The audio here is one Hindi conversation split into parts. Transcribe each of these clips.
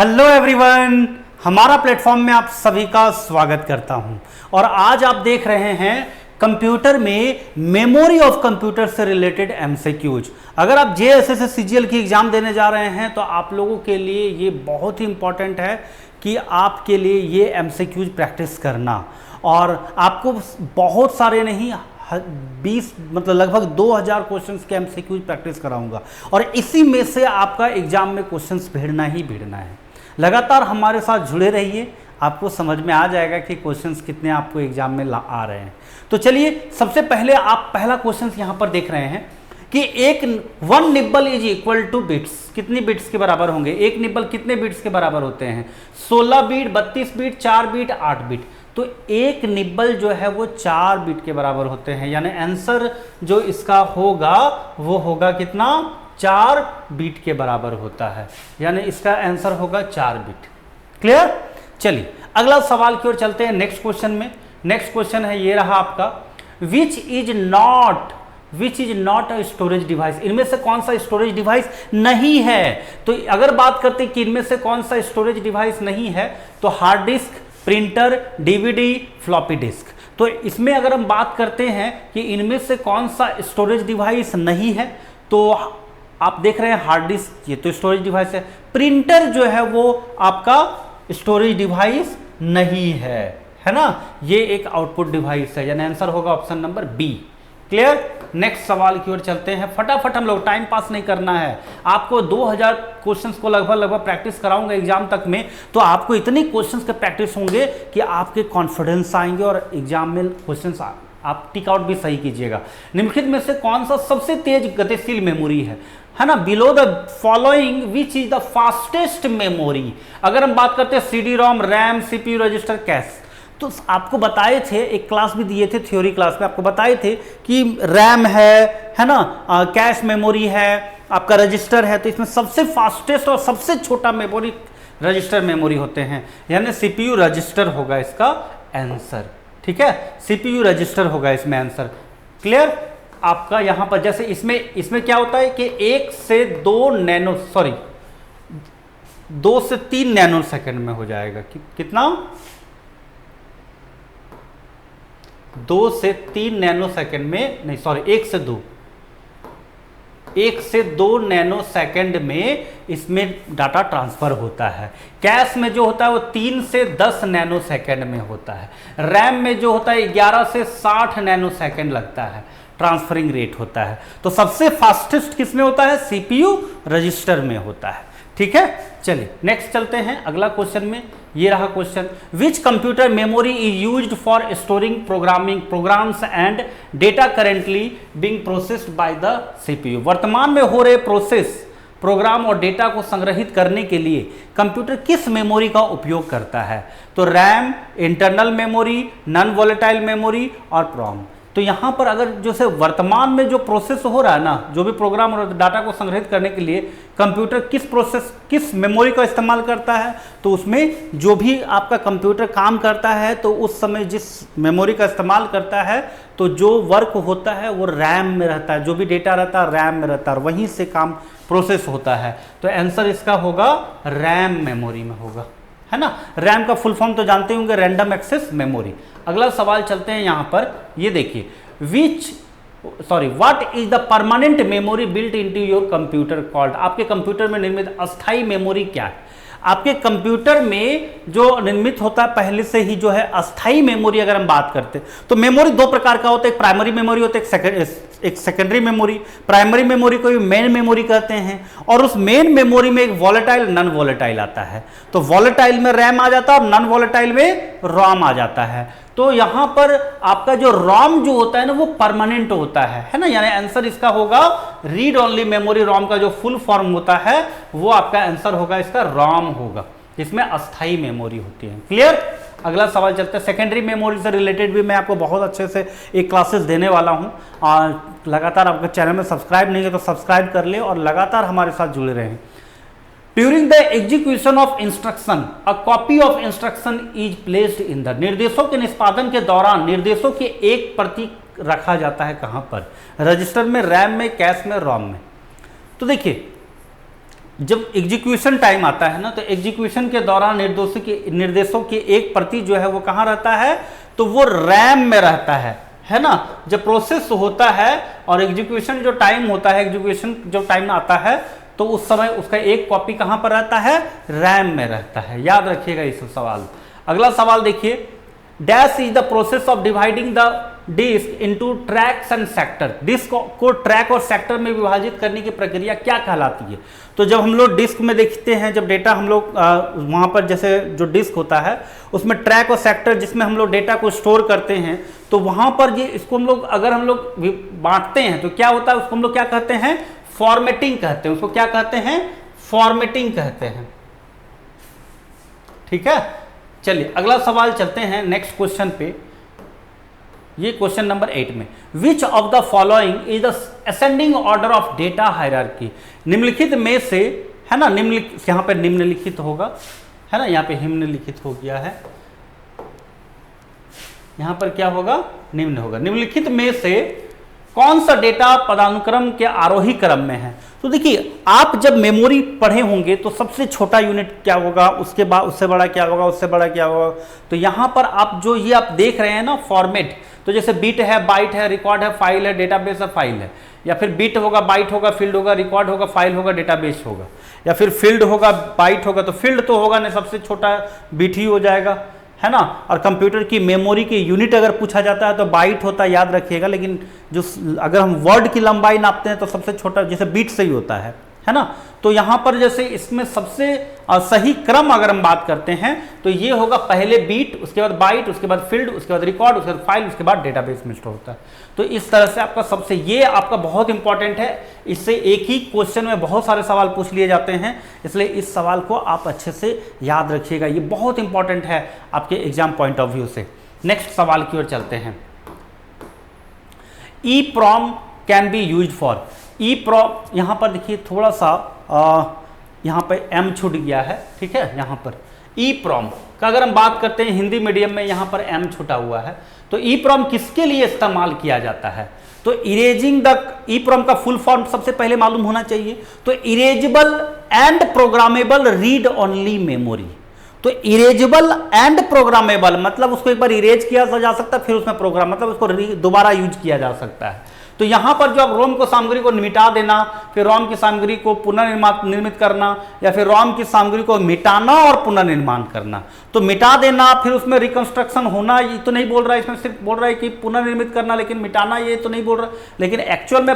हेलो एवरीवन, हमारा प्लेटफॉर्म में आप सभी का स्वागत करता हूं। और आज आप देख रहे हैं कंप्यूटर में मेमोरी ऑफ कंप्यूटर से रिलेटेड एमसीक्यूज। अगर आप जेएसएस सीजीएल की एग्जाम देने जा रहे हैं तो आप लोगों के लिए ये बहुत ही इंपॉर्टेंट है कि आपके लिए ये एमसीक्यूज प्रैक्टिस करना। और आपको बहुत सारे नहीं 20 मतलब लगभग 2000 क्वेश्चंस के एमसीक्यूज प्रैक्टिस कराऊंगा और इसी में से आपका एग्जाम में क्वेश्चंस भिड़ना ही भिड़ना है। लगातार हमारे साथ जुड़े रहिए, आपको समझ में आ जाएगा कि क्वेश्चंस कितने आपको एग्जाम में आ रहे हैं। तो चलिए, सबसे पहले आप पहला क्वेश्चंस यहां पर देख रहे हैं कि एक 1 nibble is equal to bits. कितनी बिट्स के बराबर होंगे? एक निब्बल कितने बिट्स के बराबर होते हैं? 16 बिट, 32 बिट, 4 बिट, 8 बिट। तो एक निब्बल जो है वो 4 बिट के बराबर होते हैं, यानी आंसर जो इसका होगा वो होगा कितना? 4 बिट के बराबर होता है, यानी इसका आंसर होगा 4 बिट। क्लियर? चलिए अगला सवाल की ओर चलते हैं। नेक्स्ट क्वेश्चन में, नेक्स्ट क्वेश्चन है ये रहा आपका, which is not a storage device. इनमें से कौन सा स्टोरेज डिवाइस नहीं है? तो अगर बात करते हैं कि इनमें से कौन सा स्टोरेज डिवाइस नहीं है, तो hard disc, printer, DVD, floppy disk. तो इसमें अगर हम बात करते हैं कि इनमें से कौन सा स्टोरेज डिवाइस नहीं है, तो आप देख रहे हैं हार्ड डिस्क, ये तो स्टोरेज डिवाइस है। प्रिंटर जो है वो आपका स्टोरेज डिवाइस नहीं है ना, ये एक आउटपुट डिवाइस है, यानी आंसर होगा option number B. Clear? Next सवाल की ओर चलते हैं। फटाफट, हम लोग टाइम पास नहीं करना है। आपको 2000 क्वेश्चंस को लगभग प्रैक्टिस कराऊंगा एग्जाम तक में, तो आपको इतनी क्वेश्चंस के प्रैक्टिस होंगे कि आपके कॉन्फिडेंस आएंगे और एग्जाम में क्वेश्चंस आप टिक आउट भी सही कीजिएगा। निम्नलिखित में से कौन सा सबसे तेज गतिशील मेमोरी है ना? Below the following which is the fastest memory. अगर हम बात करते हैं CD ROM, RAM, CPU, register, cash, तो आपको बताए थे, एक क्लास भी दिए थे, थ्योरी क्लास में आपको बताए थे कि रैम है ना, कैश मेमोरी है, आपका रजिस्टर है। तो इसमें सबसे फास्टेस्ट और सबसे छोटा मेमोरी रजिस्टर मेमोरी होते हैं, यानी सीपीयू रजिस्टर होगा इसका आंसर। ठीक है, सीपीयू रजिस्टर होगा इसमें आंसर। क्लियर? आपका यहां पर जैसे इसमें क्या होता है कि 2 से 3 नैनो सेकंड में हो जाएगा। कितना? 2 से 3 नैनो सेकंड में, नहीं सॉरी, 1 से 2 नैनो सेकंड में इसमें डाटा ट्रांसफर होता है। कैश में जो होता है वो 3 से 10 नैनो सेकंड में होता है। रैम में जो होता है 11 से 60 नैनो सेकंड लगता है, ट्रांसफरिंग रेट होता है। तो सबसे फास्टेस्ट किस में होता है? सीपीयू रजिस्टर में होता है। ठीक है, चलिए नेक्स्ट चलते हैं अगला क्वेश्चन में। ये रहा question, which computer memory is used for storing programs and data currently being processed by the CPU. वर्तमान में हो रहे प्रोग्राम और डेटा को संग्रहित करने के लिए कंप्यूटर किस मेमोरी का उपयोग करता है? तो RAM, internal memory, non volatile memory और प्रॉम। तो यहां पर अगर जैसे वर्तमान में जो प्रोसेस हो रहा है ना, जो भी प्रोग्राम और डाटा को संग्रहित करने के लिए कंप्यूटर किस मेमोरी का इस्तेमाल करता है, तो उसमें जो भी आपका कंप्यूटर काम करता है तो उस समय जिस मेमोरी का इस्तेमाल करता है, तो जो वर्क होता है वो रैम में रहता है, जो भी डेटा रहता है रैम में रहता है और वहीं से काम प्रोसेस होता है। तो आंसर इसका होगा रैम मेमोरी में होगा, है ना। रैम का फुल फॉर्म तो जानते होंगे, रैंडम एक्सेस मेमोरी। अगला सवाल चलते हैं यहां पर, ये देखिए, what is the permanent memory built into your computer called. आपके कंप्यूटर में निर्मित अस्थाई मेमोरी क्या है? आपके कंप्यूटर में जो निर्मित होता है पहले से ही जो है अस्थाई मेमोरी, अगर हम बात करते हैं तो मेमोरी 2 प्रकार का होता है, एक प्राइमरी मेमोरी होता है, एक सेकेंडरी मेमोरी। प्राइमरी मेमोरी को मेन मेमोरी कहते हैं, और उस मेन मेमोरी में एक वॉलेटाइल, नॉन वॉलेटाइल आता है। तो वॉलेटाइल में रैम आ जाता है और नॉन वॉलेटाइल में रोम आ जाता है। तो यहां पर आपका जो रोम जो होता है ना वो परमानेंट होता है ना, यानी आंसर इसका होगा रीड ओनली मेमोरी। रोम का जो फुल फॉर्म होता है वो आपका आंसर होगा इसका रोम होगा, इसमें अस्थाई मेमोरी होती है। क्लियर? अगला सवाल चलते हैं। सेकेंडरी मेमोरी से रिलेटेड भी मैं आपको बहुत अच्छे से एक क्लासेस देने वाला हूं, और लगातार आपके चैनल में सब्सक्राइब नहीं है तो सब्सक्राइब कर ले और लगातार हमारे साथ जुड़े रहें। During the execution of instruction a copy of instruction is placed in the. निर्देशों के निष्पादन के दौरान निर्देशों की एक प्रति रखा जाता है कहां पर? रजिस्टर में, रैम में, कैश में, रोम में। तो देखिए जब एग्जीक्यूशन टाइम आता है ना, तो एग्जीक्यूशन के दौरान निर्देशों की एक प्रति जो है वो कहाँ रहता है, तो वो रैम में रहता है ना। जब प्रोसेस होता है और एग्जीक्यूशन जो टाइम होता है, एग्जीक्यूशन जो टाइम आता है, तो उस समय उसका एक कॉपी कहाँ पर रहता है, रैम में रहता है। याद रखिएगा इस सवाल। अगला सवाल देखिए, dash is the process of dividing the disk into tracks and sector. Disk को ट्रैक और सेक्टर में विभाजित करने की प्रक्रिया क्या कहलाती है। तो जब हम लोग डिस्क में देखते हैं, जब डेटा हम लोग वहाँ पर जैसे जो डिस्क होता है उसमें ट्रैक और सेक्टर जिसमें हम लोग डेटा को स्टोर करते हैं, तो वहाँ पर ये इसको हम लोग अगर हम लोग बांटते हैं तो क्या होता है, उसको हम लोग क्या कहते हैं, फॉर्मेटिंग कहते हैं। उसको क्या कहते हैं, फॉर्मेटिंग कहते हैं। ठीक है, चलिए अगला सवाल चलते हैं नेक्स्ट क्वेश्चन पे। ये क्वेश्चन नंबर 8 में, which of the following is the ascending order of data hierarchy. निम्नलिखित में से, है ना, निम्नलिखित, यहाँ पे निम्नलिखित होगा, है ना, यहाँ पे निम्नलिखित हो गया है, यहाँ पर क्या होगा, निम्न होगा। निम्नलिखित में से कौन सा डेटा पदानुक्रम के आरोही क्रम में है। तो देखिए, आप जब मेमोरी पढ़े होंगे तो सबसे छोटा यूनिट क्या होगा, उसके बाद उससे बड़ा क्या होगा, उससे बड़ा क्या होगा। तो यहाँ पर आप जो ये आप देख रहे हैं ना फॉर्मेट, तो जैसे बिट है, बाइट है, रिकॉर्ड है, फाइल है, डेटाबेस है, फाइल है, या फिर बिट होगा, बाइट होगा, फील्ड होगा, रिकॉर्ड होगा, फाइल होगा, डेटाबेस होगा, या फिर फील्ड होगा, बाइट होगा। तो फील्ड तो होगा नहीं, सबसे छोटा बिट ही हो जाएगा, है ना। और कंप्यूटर की मेमोरी की यूनिट अगर पूछा जाता है तो बाइट होता है, याद रखिएगा। लेकिन जो अगर हम वर्ड की लंबाई नापते हैं तो सबसे छोटा जैसे बीट से ही होता है ना। तो यहाँ पर जैसे इसमें सबसे सही क्रम अगर हम बात करते हैं तो ये होगा, पहले बीट, उसके बाद बाइट, उसके बाद फील्ड, उसके बाद रिकॉर्ड, उसके बाद फाइल, उसके बाद डेटाबेस में स्टोर होता है। तो इस तरह से आपका सबसे, ये आपका बहुत इंपॉर्टेंट है। इससे एक ही क्वेश्चन में बहुत सारे सवाल पूछ लिए जाते हैं, इसलिए इस सवाल को आप अच्छे से याद रखिएगा। ये बहुत इंपॉर्टेंट है आपके एग्जाम पॉइंट ऑफ व्यू से। नेक्स्ट सवाल की ओर चलते हैं। EEPROM can be use for. EEPROM, यहाँ पर देखिए थोड़ा सा यहाँ पे M छूट गया है, ठीक है। यहाँ पर EEPROM का अगर हम बात करते हैं हिंदी मीडियम में, यहाँ पर M छूटा हुआ है। तो EEPROM किसके लिए इस्तेमाल किया जाता है, तो इरेजिंग द, EEPROM का फुल फॉर्म सबसे पहले मालूम होना चाहिए। तो erasable and programmable read only memory. तो इरेजेबल एंड प्रोग्रामेबल मतलब उसको एक बार इरेज किया जा सकता है, फिर उसमें प्रोग्राम मतलब उसको दोबारा यूज किया जा सकता है। तो यहाँ पर जो आप रोम को सामग्री को मिटा देना, फिर रोम की सामग्री को पुनर्निर्मित करना, या फिर रोम की सामग्री को मिटाना और पुनर्निर्माण करना। तो मिटा देना, फिर उसमें रिकंस्ट्रक्शन होना, ये तो नहीं बोल रहा है, इसमें सिर्फ बोल रहा है कि पुनर्निर्मित करना, लेकिन मिटाना ये तो नहीं बोल रहा। लेकिन एक्चुअल में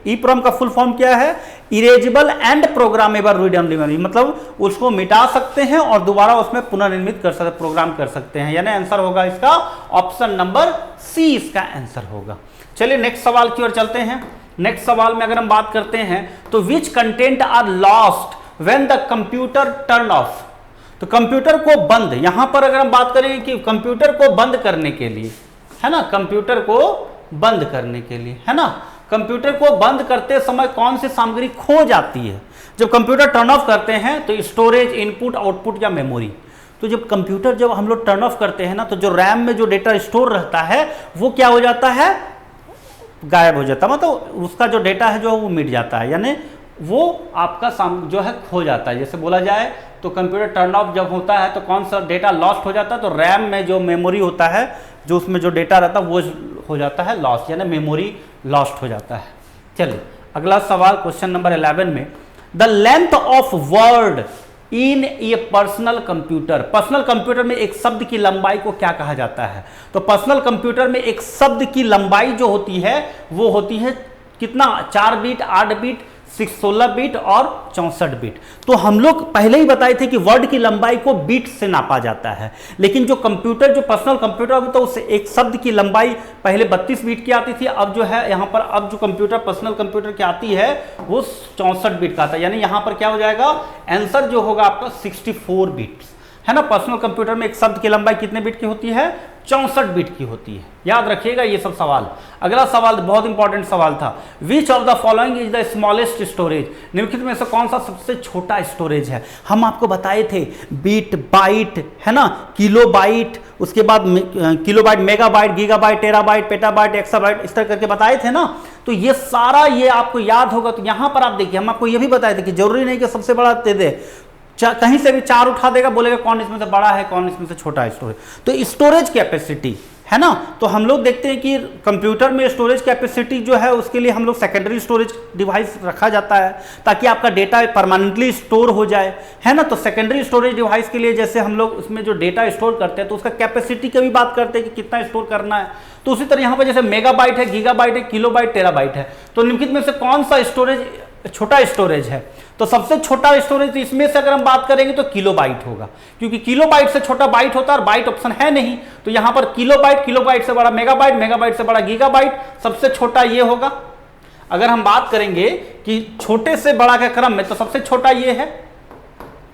EEPROM का फुल फॉर्म क्या है, erasable and programmable read only memory. मतलब उसको मिटा सकते हैं और दोबारा उसमें पुनर्निर्मित कर सकते, प्रोग्राम कर सकते हैं। यानी आंसर होगा इसका ऑप्शन नंबर सी, इसका आंसर होगा। चलिए नेक्स्ट सवाल की ओर चलते हैं। नेक्स्ट सवाल में अगर हम बात करते हैं तो which content are lost when the computer turn off. तो कंप्यूटर को बंद, यहां पर अगर हम बात करें कि कंप्यूटर को बंद करने के लिए, है ना, कंप्यूटर को बंद करने के लिए, है ना, कंप्यूटर को बंद करते समय कौन सी सामग्री खो जाती है। जब कंप्यूटर टर्न ऑफ करते हैं तो स्टोरेज, इनपुट, आउटपुट या मेमोरी। तो जब कंप्यूटर जब हम लोग टर्न ऑफ करते हैं ना, तो जो रैम में जो डेटा स्टोर रहता है वो क्या हो जाता है, गायब हो जाता है। मतलब उसका जो डेटा है जो वो मिट जाता है, यानी वो आपका जो है खो जाता है। जैसे बोला जाए तो कंप्यूटर टर्न ऑफ जब होता है तो कौन सा डेटा लॉस्ट हो जाता है, तो रैम में जो मेमोरी होता है, जो उसमें जो डेटा रहता है वो हो जाता है लॉस्ट, यानी मेमोरी लॉस्ट हो जाता है। चलिए अगला सवाल क्वेश्चन नंबर 11 में, the length of word in A personal computer. Personal computer में एक शब्द की लंबाई को क्या कहा जाता है। तो पर्सनल कंप्यूटर में एक शब्द की लंबाई जो होती है वो होती है कितना, 4 बीट, 8 बीट, 16 बीट और 64 बीट। तो हम लोग पहले ही बताए थे कि वर्ड की लंबाई को बीट से नापा जाता है, लेकिन जो कंप्यूटर, जो पर्सनल कंप्यूटर होता है, उससे एक शब्द की लंबाई पहले 32 बीट की आती थी। अब जो है यहाँ पर, अब जो कंप्यूटर पर्सनल कंप्यूटर की आती है वो 64 बीट का आता है। यानी यहाँ पर क्या हो जाएगा, आंसर जो होगा आपका 64 बीट, है ना। पर्सनल कंप्यूटर में एक शब्द की लंबाई कितने बीट की होती है, 64 बिट की होती है। याद रखिएगा ये सब सवाल। अगला सवाल बहुत इंपॉर्टेंट सवाल था, which of the following is the smallest storage, निम्नलिखित में से कौन सा सबसे छोटा स्टोरेज है। हम आपको बताए थे बीट, बाइट, है ना, किलो बाइट, उसके बाद kilobyte, megabyte, gigabyte, terabyte, petabyte, exabyte, इस तरह करके बताए थे ना। तो ये सारा ये आपको याद होगा। तो यहां पर आप देखिए, हम आपको ये भी बताए थे कि जरूरी नहीं कि सबसे बड़ा दे दे, कहीं से भी 4 उठा देगा, बोलेगा कौन इसमें से बड़ा है, कौन इसमें से छोटा है स्टोरेज। तो स्टोरेज कैपेसिटी, है ना, तो हम लोग देखते हैं कि कंप्यूटर में स्टोरेज कैपेसिटी जो है उसके लिए हम लोग सेकेंडरी स्टोरेज डिवाइस रखा जाता है ताकि आपका डेटा परमानेंटली स्टोर हो जाए, है ना। तो सेकेंडरी स्टोरेज डिवाइस के लिए जैसे हम लोग उसमें जो डेटा स्टोर करते हैं तो उसका कैपेसिटी की भी बात करते हैं कि कितना स्टोर करना है। तो उसी तरह यहाँ पर जैसे मेगाबाइट है, गीगाबाइट है, किलोबाइट, टेराबाइट है। तो निम्नलिखित में से कौन सा स्टोरेज छोटा स्टोरेज है, तो सबसे छोटा स्टोरेज इसमें से अगर हम बात करेंगे तो किलोबाइट होगा, क्योंकि किलोबाइट से छोटा बाइट होता है और बाइट ऑप्शन है नहीं। तो यहां पर किलोबाइट, किलोबाइट से बड़ा मेगाबाइट, मेगाबाइट से बड़ा गीगाबाइट, सबसे छोटा ये होगा। अगर हम बात करेंगे कि छोटे से बड़ा के क्रम में, तो सबसे छोटा ये है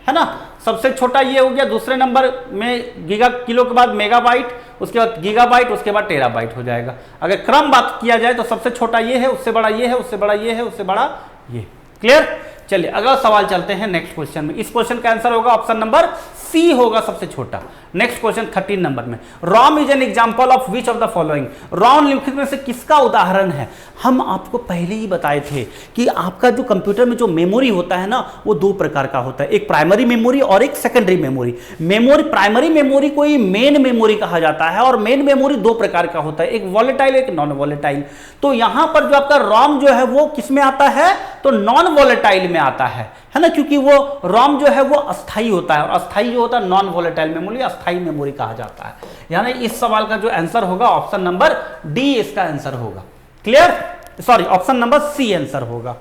ना, सबसे छोटा ये हो गया। दूसरे नंबर में गीगा, किलो के बाद मेगाबाइट, उसके बाद गीगाबाइट, उसके बाद टेराबाइट हो जाएगा। अगर क्रम बात किया जाए तो सबसे छोटा ये है, उससे बड़ा ये है, उससे बड़ा ये है, उससे बड़ा ये। क्लियर? चलिए अगला सवाल चलते हैं नेक्स्ट क्वेश्चन में। इस क्वेश्चन का आंसर होगा ऑप्शन नंबर सी होगा सबसे छोटा। नेक्स्ट क्वेश्चन 13 नंबर में, ROM is an example of which of the following, ROM निम्नलिखित में से किसका उदाहरण है। हम आपको पहले ही बताए थे कि आपका जो कंप्यूटर में जो मेमोरी होता है ना, वो 2 प्रकार का होता है, एक प्राइमरी मेमोरी और एक secondary memory. Memory, primary memory को ही मेन मेमोरी कहा जाता है, और मेन मेमोरी 2 प्रकार का होता है, एक वॉलेटाइल, एक नॉन वॉलेटाइल। तो यहां पर जो आपका रॉम जो है वो किस में आता है, तो नॉन वॉलेटाइल में आता है ना, क्योंकि वो रॉम जो है वो अस्थाई होता है, और अस्थाई जो होता है नॉन वॉलेटाइल मेमोरी, अस्थाई मेमोरी कहा जाता है। यानी इस सवाल का जो आंसर होगा ऑप्शन नंबर डी इसका आंसर होगा। Clear? Sorry, option number C answer होगा।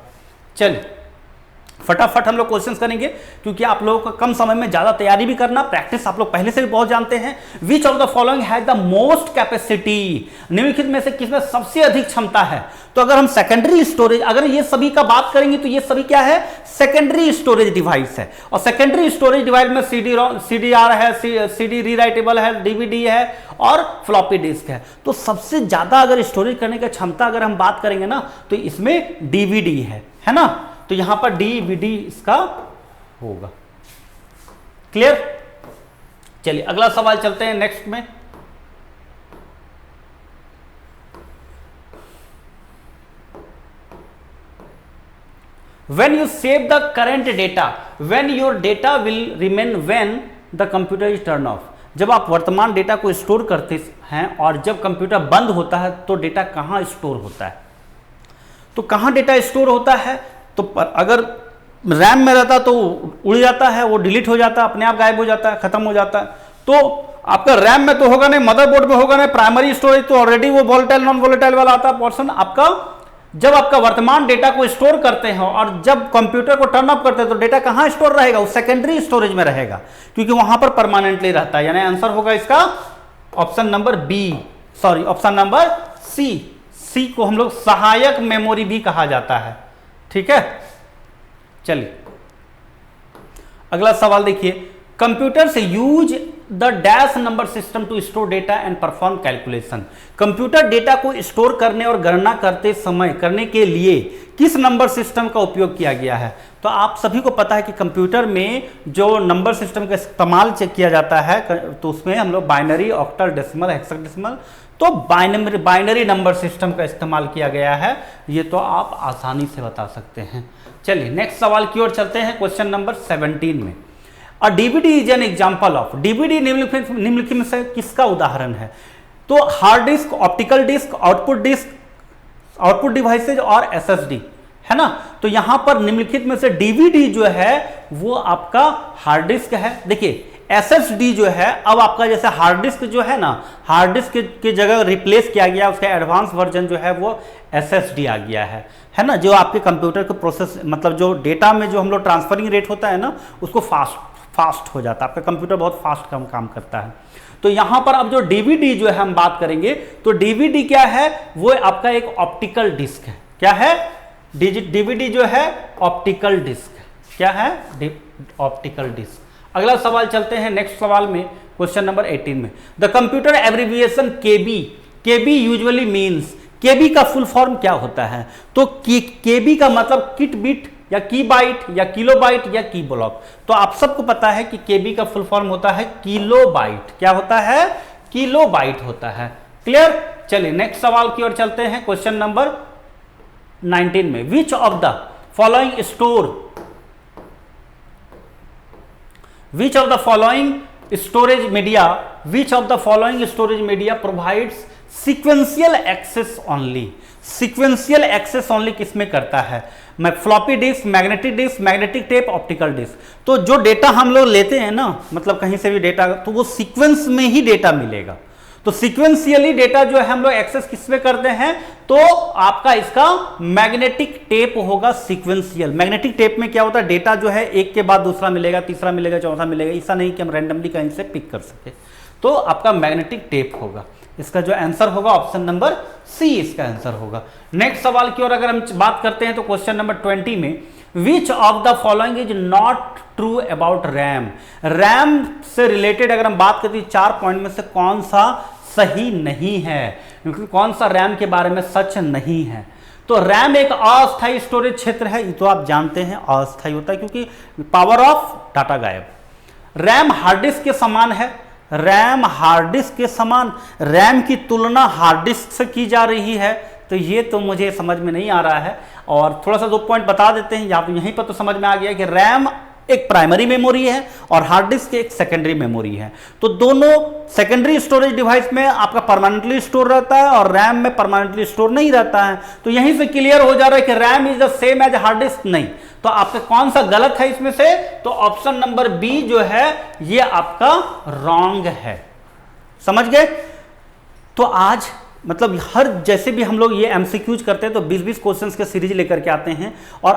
चलिए फटाफट हम लोग क्वेश्चंस करेंगे, क्योंकि आप लोगों को कम समय में ज्यादा तैयारी भी करना, प्रैक्टिस आप लोग पहले से भी बहुत जानते हैं। Which of the following has the most capacity, निम्नलिखित में से किसमें सबसे अधिक क्षमता है। तो अगर हम सेकेंडरी स्टोरेज, अगर ये सभी का बात करेंगे तो ये सभी क्या है, सेकेंडरी स्टोरेज डिवाइस है। और सेकेंडरी स्टोरेज डिवाइस में CDR है, CD रीराइटेबल है, DVD है और फ्लॉपी डिस्क है। तो सबसे ज्यादा अगर स्टोरेज करने की क्षमता अगर हम बात करेंगे ना, तो इसमें DVD है ना। तो यहां पर DVD इसका होगा। क्लियर? चलिए अगला सवाल चलते हैं नेक्स्ट में। When you save the current data, when your data will remain when the computer is turned off, जब आप वर्तमान डेटा को स्टोर करते हैं और जब कंप्यूटर बंद होता है तो डेटा कहां स्टोर होता है। तो कहां डेटा स्टोर होता है, तो अगर रैम में रहता तो उड़ जाता है, वो डिलीट हो जाता है, अपने आप गायब हो जाता है, खत्म हो जाता है। तो आपका रैम में तो होगा नहीं, मदरबोर्ड में होगा नहीं, प्राइमरी स्टोरेज तो ऑलरेडी वो वोलेटाइल नॉन वोलेटाइल वाला आता है पोर्शन आपका। जब आपका वर्तमान डेटा को स्टोर करते हैं और जब कंप्यूटर को टर्न ऑफ करते हैं तो डेटा कहां स्टोर रहेगा, वो सेकेंडरी स्टोरेज में रहेगा, क्योंकि वहां पर परमानेंटली रहता है। यानी आंसर होगा इसका option number B, sorry option number C. C को हम लोग सहायक मेमोरी भी कहा जाता है। ठीक है? चलिए अगला सवाल देखिए, कंप्यूटर से use the dash number system to store data and perform calculation, computer data को स्टोर करने और गणना करते समय करने के लिए किस नंबर सिस्टम का उपयोग किया गया है। तो आप सभी को पता है कि कंप्यूटर में जो नंबर सिस्टम का इस्तेमाल किया जाता है तो उसमें हम लोग बाइनरी, ऑक्टल, डेसिमल, हेक्साडेसिमल, तो बाइनरी नंबर सिस्टम का इस्तेमाल किया गया है। ये तो आप आसानी से बता सकते हैं। चलिए नेक्स्ट सवाल की ओर चलते हैं, क्वेश्चन नंबर 17 में। A DVD is an example of, DVD निम्नलिखित में से किसका उदाहरण है। तो hard disk, optical disk, output devices और SSD, है ना। तो यहां पर निम्नलिखित में से DVD जो है वो आपका हार्ड डिस्क है। देखिए SSD जो है, अब आपका जैसे हार्ड डिस्क जो है ना, हार्ड डिस्क की जगह रिप्लेस किया गया, उसका एडवांस वर्जन जो है वो SSD आ गया है ना, जो आपके कंप्यूटर के प्रोसेस, मतलब जो डेटा में जो हम लोग ट्रांसफरिंग रेट होता है ना, उसको फास्ट हो जाता है। आपका कंप्यूटर बहुत फास्ट काम करता है। तो यहां पर अब जो DVD जो है हम बात करेंगे, तो DVD क्या है, वो आपका एक ऑप्टिकल डिस्क है। क्या है? DVD जो है ऑप्टिकल डिस्क। क्या है? Optical disk. अगला सवाल चलते हैं नेक्स्ट सवाल में, क्वेश्चन नंबर 18 में। The computer abbreviation KB, KB usually means, KB का फुल फॉर्म क्या होता है? तो केबी का मतलब किट बिट या की बाइट या किलो बाइट या की ब्लॉक। तो आप सबको पता है कि केबी का फुल फॉर्म होता है किलो बाइट। क्या होता है? किलो बाइट होता है। क्लियर? चलिए नेक्स्ट सवाल की ओर चलते हैं, क्वेश्चन नंबर 19 में। Which of the following store, which of the following storage media, which of the following storage media provides sequential access only? sequential access only किसमें करता है? मैं floppy disk, magnetic disk, magnetic tape, optical disk. तो जो डेटा हम लोग लेते हैं ना, मतलब कहीं से भी डेटा, तो वो सीक्वेंस में ही डेटा मिलेगा। तो सीक्वेंशियली डेटा जो है हम लोग एक्सेस किसमें करते हैं? तो आपका इसका मैग्नेटिक टेप होगा सीक्वेंशियल। मैग्नेटिक टेप में क्या होता है? डेटा जो है एक के बाद दूसरा मिलेगा, तीसरा मिलेगा, चौथा मिलेगा, ऐसा नहीं कि हम रैंडमली कहीं से पिक कर सके। तो आपका मैग्नेटिक टेप होगा। इसका जो आंसर होगा ऑप्शन नंबर सी इसका आंसर होगा। नेक्स्ट सवाल की ओर अगर हम बात करते हैं तो क्वेश्चन नंबर 20 में, which of the following is not true about RAM? RAM से रिलेटेड अगर हम बात करते हैं 4 पॉइंट में से कौन सा सही नहीं है, क्योंकि कौन सा रैम के बारे में सच नहीं है? तो रैम एक अस्थायी स्टोरेज क्षेत्र है, ये तो आप जानते हैं अस्थायी होता है क्योंकि पावर ऑफ डाटा गायब। रैम हार्ड डिस्क के समान है, रैम हार्ड डिस्क के समान, रैम की तुलना हार्ड डिस्क से की जा रही है, तो ये तो मुझे समझ में नहीं आ रहा है। और थोड़ा सा 2 पॉइंट बता देते हैं, यहीं पर तो समझ में आ गया कि रैम एक प्राइमरी मेमोरी है और हार्ड डिस्क एक सेकेंडरी मेमोरी है। तो दोनों सेकेंडरी स्टोरेज डिवाइस में आपका परमानेंटली स्टोर रहता है और रैम में परमानेंटली स्टोर नहीं रहता है। तो यहीं से क्लियर हो जा रहा है कि RAM is the same as hard disk नहीं। तो आपका कौन सा गलत है इसमें से? तो ऑप्शन नंबर बी जो है ये आपका रॉन्ग है। समझ गए? तो आज मतलब हर जैसे भी हम लोग ये एमसीक्यूज करते हैं तो 20-20 क्वेश्चंस के सीरीज लेकर के आते हैं। और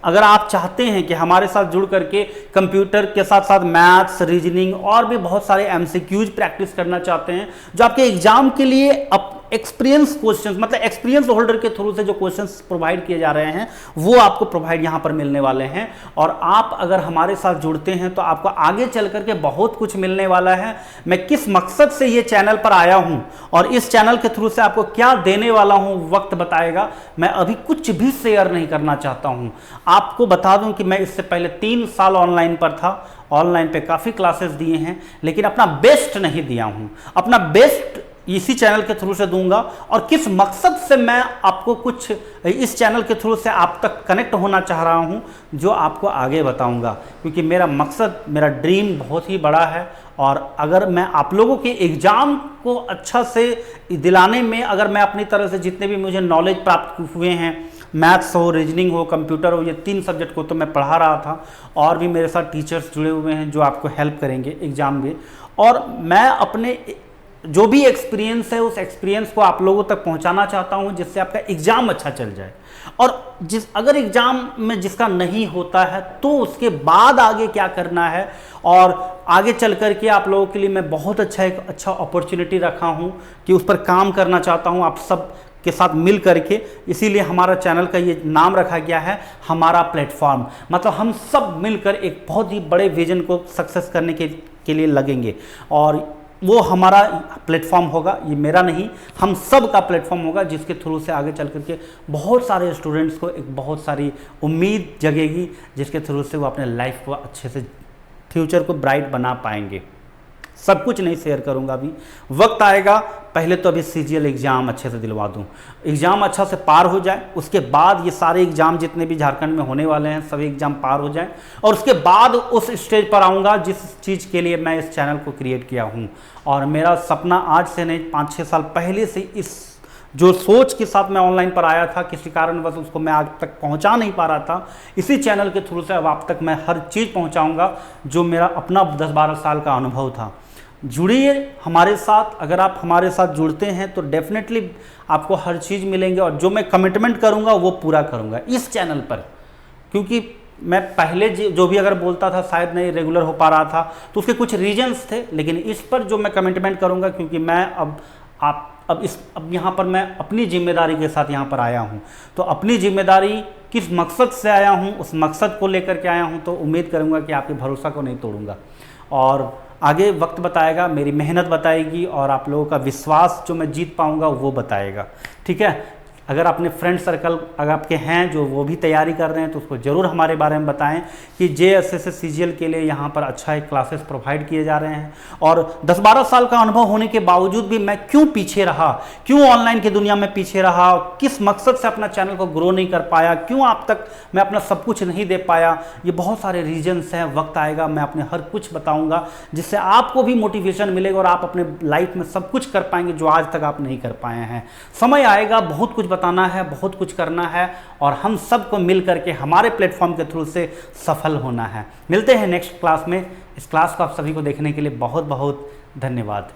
अगर आप चाहते हैं कि हमारे साथ जुड़ करके कंप्यूटर के साथ साथ मैथ्स, रीजनिंग और भी बहुत सारे एमसीक्यूज प्रैक्टिस करना चाहते हैं, जो आपके एग्जाम के लिए एक्सपीरियंस क्वेश्चंस, मतलब एक्सपीरियंस होल्डर के थ्रू से जो क्वेश्चंस प्रोवाइड किए जा रहे हैं वो आपको प्रोवाइड यहाँ पर मिलने वाले हैं। और आप अगर हमारे साथ जुड़ते हैं तो आपको आगे चल करके बहुत कुछ मिलने वाला है। मैं किस मकसद से ये चैनल पर आया हूँ और इस चैनल के थ्रू से आपको क्या देने वाला हूँ वक्त बताएगा। मैं अभी कुछ भी शेयर नहीं करना चाहता हूँ। आपको बता दूं कि मैं इससे पहले 3 साल ऑनलाइन पर था, ऑनलाइन पे काफ़ी क्लासेस दिए हैं, लेकिन अपना बेस्ट नहीं दिया हूं। अपना बेस्ट इसी चैनल के थ्रू से दूंगा। और किस मकसद से मैं आपको कुछ इस चैनल के थ्रू से आप तक कनेक्ट होना चाह रहा हूं, जो आपको आगे बताऊंगा, क्योंकि मेरा मकसद, मेरा ड्रीम बहुत ही बड़ा है। और अगर मैं आप लोगों के एग्ज़ाम को अच्छा से दिलाने में, अगर मैं अपनी तरह से जितने भी मुझे नॉलेज प्राप्त हुए हैं, मैथ्स हो, रीजनिंग हो, कंप्यूटर हो, ये 3 सब्जेक्ट को तो मैं पढ़ा रहा था और भी मेरे साथ टीचर्स जुड़े हुए हैं जो आपको हेल्प करेंगे एग्ज़ाम में। और मैं अपने जो भी एक्सपीरियंस है उस एक्सपीरियंस को आप लोगों तक पहुंचाना चाहता हूं, जिससे आपका एग्ज़ाम अच्छा चल जाए। और अगर एग्ज़ाम में जिसका नहीं होता है तो उसके बाद आगे क्या करना है, और आगे चल कर के आप लोगों के लिए मैं बहुत एक अच्छा अपॉर्चुनिटी रखा हूं कि उस पर काम करना चाहता हूं आप सब के साथ मिल करके। इसीलिए हमारा चैनल का ये नाम रखा गया है हमारा प्लेटफॉर्म। मतलब हम सब मिलकर एक बहुत ही बड़े विजन को सक्सेस करने के लिए लगेंगे, और वो हमारा प्लेटफॉर्म होगा, ये मेरा नहीं, हम सब का प्लेटफॉर्म होगा, जिसके थ्रू से आगे चल करके बहुत सारे स्टूडेंट्स को एक बहुत सारी उम्मीद जगेगी, जिसके थ्रू से वो अपने लाइफ को अच्छे से, फ्यूचर को ब्राइट बना पाएंगे। सब कुछ नहीं शेयर करूंगा, अभी वक्त आएगा। पहले तो अभी सीजीएल एग्ज़ाम अच्छे से दिलवा दूं, एग्ज़ाम अच्छा से पार हो जाए, उसके बाद ये सारे एग्ज़ाम जितने भी झारखंड में होने वाले हैं सभी एग्ज़ाम पार हो जाएं, और उसके बाद उस स्टेज पर आऊँगा जिस चीज़ के लिए मैं इस चैनल को क्रिएट किया हूँ। और मेरा सपना आज से नहीं, 5-6 साल पहले से इस जो सोच के साथ मैं ऑनलाइन पर आया था, किसी कारणवश उसको मैं आज तक पहुंचा नहीं पा रहा था, इसी चैनल के थ्रू से अब आप तक मैं हर चीज़ पहुंचाऊंगा जो मेरा अपना 10-12 साल का अनुभव था। जुड़िए हमारे साथ। अगर आप हमारे साथ जुड़ते हैं तो डेफिनेटली आपको हर चीज़ मिलेंगे, और जो मैं कमिटमेंट करूंगा वो पूरा करूंगा इस चैनल पर। क्योंकि मैं पहले जो भी अगर बोलता था शायद नहीं रेगुलर हो पा रहा था, तो उसके कुछ रीजंस थे, लेकिन इस पर जो मैं कमिटमेंट करूंगा, क्योंकि मैं अब यहाँ पर मैं अपनी जिम्मेदारी के साथ यहाँ पर आया हूँ। तो अपनी जिम्मेदारी किस मकसद से आया हूँ, उस मकसद को लेकर के आया हूँ, तो उम्मीद करूँगा कि आपके भरोसा को नहीं तोड़ूंगा। और आगे वक्त बताएगा, मेरी मेहनत बताएगी, और आप लोगों का विश्वास जो मैं जीत पाऊँगा वो बताएगा। ठीक है, अगर अपने फ्रेंड सर्कल अगर आपके हैं जो वो भी तैयारी कर रहे हैं तो उसको ज़रूर हमारे बारे में बताएं कि JSS CGL के लिए यहाँ पर अच्छा एक क्लासेस प्रोवाइड किए जा रहे हैं। और 10-12 साल का अनुभव होने के बावजूद भी मैं क्यों पीछे रहा, क्यों ऑनलाइन की दुनिया में पीछे रहा, किस मकसद से अपना चैनल को ग्रो नहीं कर पाया, क्यों आप तक मैं अपना सब कुछ नहीं दे पाया, ये बहुत सारे रीजन्स हैं। वक्त आएगा मैं अपने हर कुछ बताऊँगा जिससे आपको भी मोटिवेशन मिलेगा और आप अपने लाइफ में सब कुछ कर पाएंगे जो आज तक आप नहीं कर पाए हैं। समय आएगा, बहुत कुछ बताना है, बहुत कुछ करना है, और हम सबको मिल करके हमारे प्लेटफॉर्म के थ्रू से सफल होना है। मिलते हैं नेक्स्ट क्लास में। इस क्लास को आप सभी को देखने के लिए बहुत बहुत धन्यवाद।